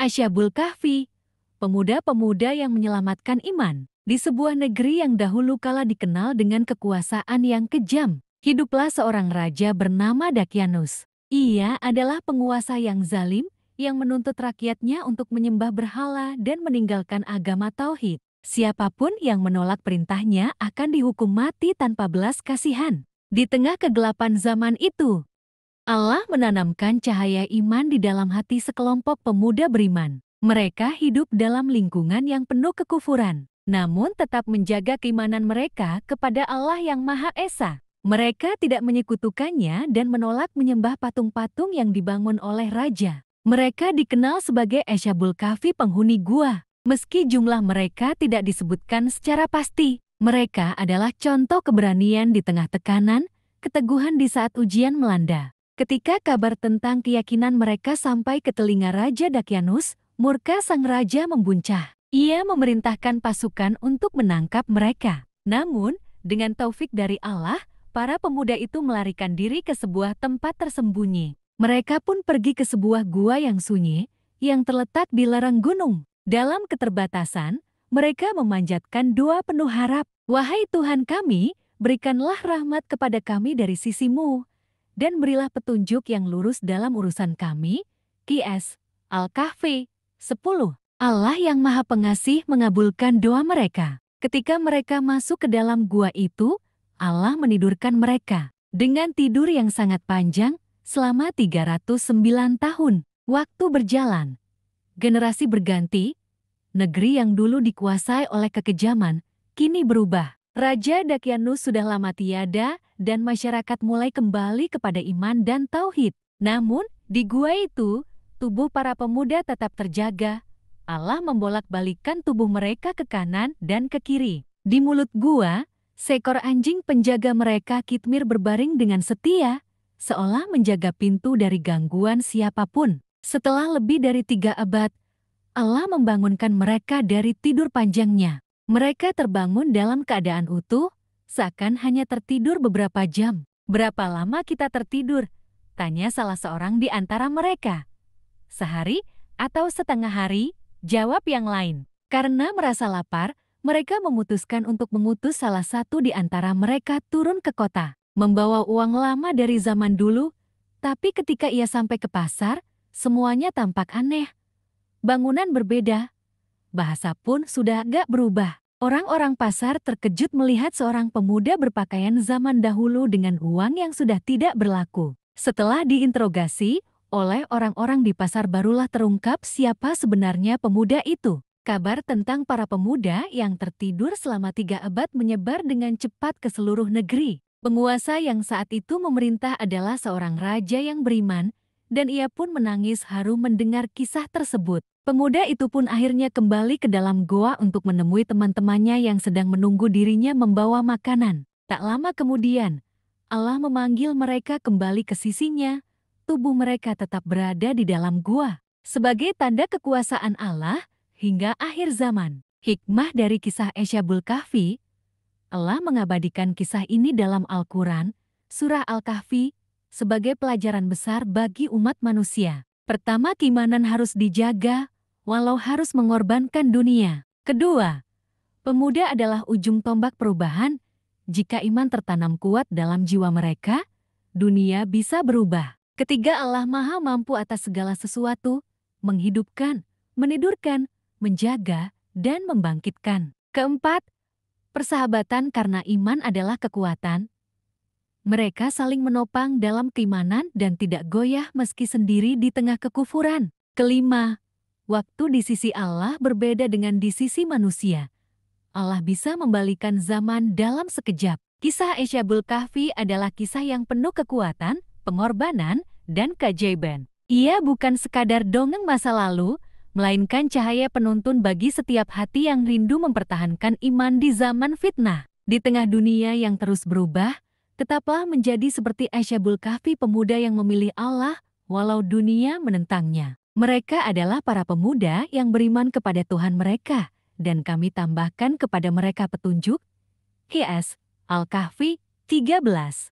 Asyabul Kahfi, pemuda-pemuda yang menyelamatkan iman. Di sebuah negeri yang dahulu kala dikenal dengan kekuasaan yang kejam, hiduplah seorang raja bernama Dakyanus. Ia adalah penguasa yang zalim, yang menuntut rakyatnya untuk menyembah berhala dan meninggalkan agama tauhid. Siapapun yang menolak perintahnya akan dihukum mati tanpa belas kasihan. Di tengah kegelapan zaman itu, Allah menanamkan cahaya iman di dalam hati sekelompok pemuda beriman. Mereka hidup dalam lingkungan yang penuh kekufuran, namun tetap menjaga keimanan mereka kepada Allah yang Maha Esa. Mereka tidak menyekutukannya dan menolak menyembah patung-patung yang dibangun oleh raja. Mereka dikenal sebagai Asyabul Kahfi, penghuni gua. Meski jumlah mereka tidak disebutkan secara pasti, mereka adalah contoh keberanian di tengah tekanan, keteguhan di saat ujian melanda. Ketika kabar tentang keyakinan mereka sampai ke telinga Raja Dakyanus, murka sang raja membuncah. Ia memerintahkan pasukan untuk menangkap mereka. Namun, dengan taufik dari Allah, para pemuda itu melarikan diri ke sebuah tempat tersembunyi. Mereka pun pergi ke sebuah gua yang sunyi, yang terletak di lereng gunung. Dalam keterbatasan, mereka memanjatkan doa penuh harap. Wahai Tuhan kami, berikanlah rahmat kepada kami dari sisi-Mu, dan berilah petunjuk yang lurus dalam urusan kami. Qs. Al-Kahfi 10. Allah yang Maha Pengasih mengabulkan doa mereka. Ketika mereka masuk ke dalam gua itu, Allah menidurkan mereka dengan tidur yang sangat panjang selama 309 tahun. Waktu berjalan, generasi berganti, negeri yang dulu dikuasai oleh kekejaman, kini berubah. Raja Dakyanus sudah lama tiada dan masyarakat mulai kembali kepada iman dan tauhid. Namun, di gua itu, tubuh para pemuda tetap terjaga. Allah membolak-balikkan tubuh mereka ke kanan dan ke kiri. Di mulut gua, seekor anjing penjaga mereka Kitmir berbaring dengan setia, seolah menjaga pintu dari gangguan siapapun. Setelah lebih dari 3 abad, Allah membangunkan mereka dari tidur panjangnya. Mereka terbangun dalam keadaan utuh, seakan hanya tertidur beberapa jam. "Berapa lama kita tertidur?" tanya salah seorang di antara mereka. "Sehari atau setengah hari?" jawab yang lain. Karena merasa lapar, mereka memutuskan untuk mengutus salah satu di antara mereka turun ke kota, membawa uang lama dari zaman dulu. Tapi ketika ia sampai ke pasar, semuanya tampak aneh. Bangunan berbeda, bahasa pun sudah agak berubah. Orang-orang pasar terkejut melihat seorang pemuda berpakaian zaman dahulu dengan uang yang sudah tidak berlaku. Setelah diinterogasi oleh orang-orang di pasar, barulah terungkap siapa sebenarnya pemuda itu. Kabar tentang para pemuda yang tertidur selama 3 abad menyebar dengan cepat ke seluruh negeri. Penguasa yang saat itu memerintah adalah seorang raja yang beriman, dan ia pun menangis haru mendengar kisah tersebut. Pemuda itu pun akhirnya kembali ke dalam goa untuk menemui teman-temannya yang sedang menunggu dirinya membawa makanan. Tak lama kemudian, Allah memanggil mereka kembali ke sisinya. Tubuh mereka tetap berada di dalam gua, sebagai tanda kekuasaan Allah hingga akhir zaman. Hikmah dari kisah Asyabul Kahfi, Allah mengabadikan kisah ini dalam Al-Quran, Surah Al-Kahfi, sebagai pelajaran besar bagi umat manusia. Pertama, keimanan harus dijaga, walau harus mengorbankan dunia. Kedua, pemuda adalah ujung tombak perubahan. Jika iman tertanam kuat dalam jiwa mereka, dunia bisa berubah. Ketiga, Allah Maha Mampu atas segala sesuatu, menghidupkan, menidurkan, menjaga, dan membangkitkan. Keempat, persahabatan karena iman adalah kekuatan. Mereka saling menopang dalam keimanan dan tidak goyah meski sendiri di tengah kekufuran. Kelima, waktu di sisi Allah berbeda dengan di sisi manusia. Allah bisa membalikan zaman dalam sekejap. Kisah Asyabul Kahfi adalah kisah yang penuh kekuatan, pengorbanan, dan keajaiban. Ia bukan sekadar dongeng masa lalu, melainkan cahaya penuntun bagi setiap hati yang rindu mempertahankan iman di zaman fitnah. Di tengah dunia yang terus berubah, tetaplah menjadi seperti Asyabul Kahfi, pemuda yang memilih Allah, walau dunia menentangnya. Mereka adalah para pemuda yang beriman kepada Tuhan mereka, dan kami tambahkan kepada mereka petunjuk. Qs. Al-Kahfi 13.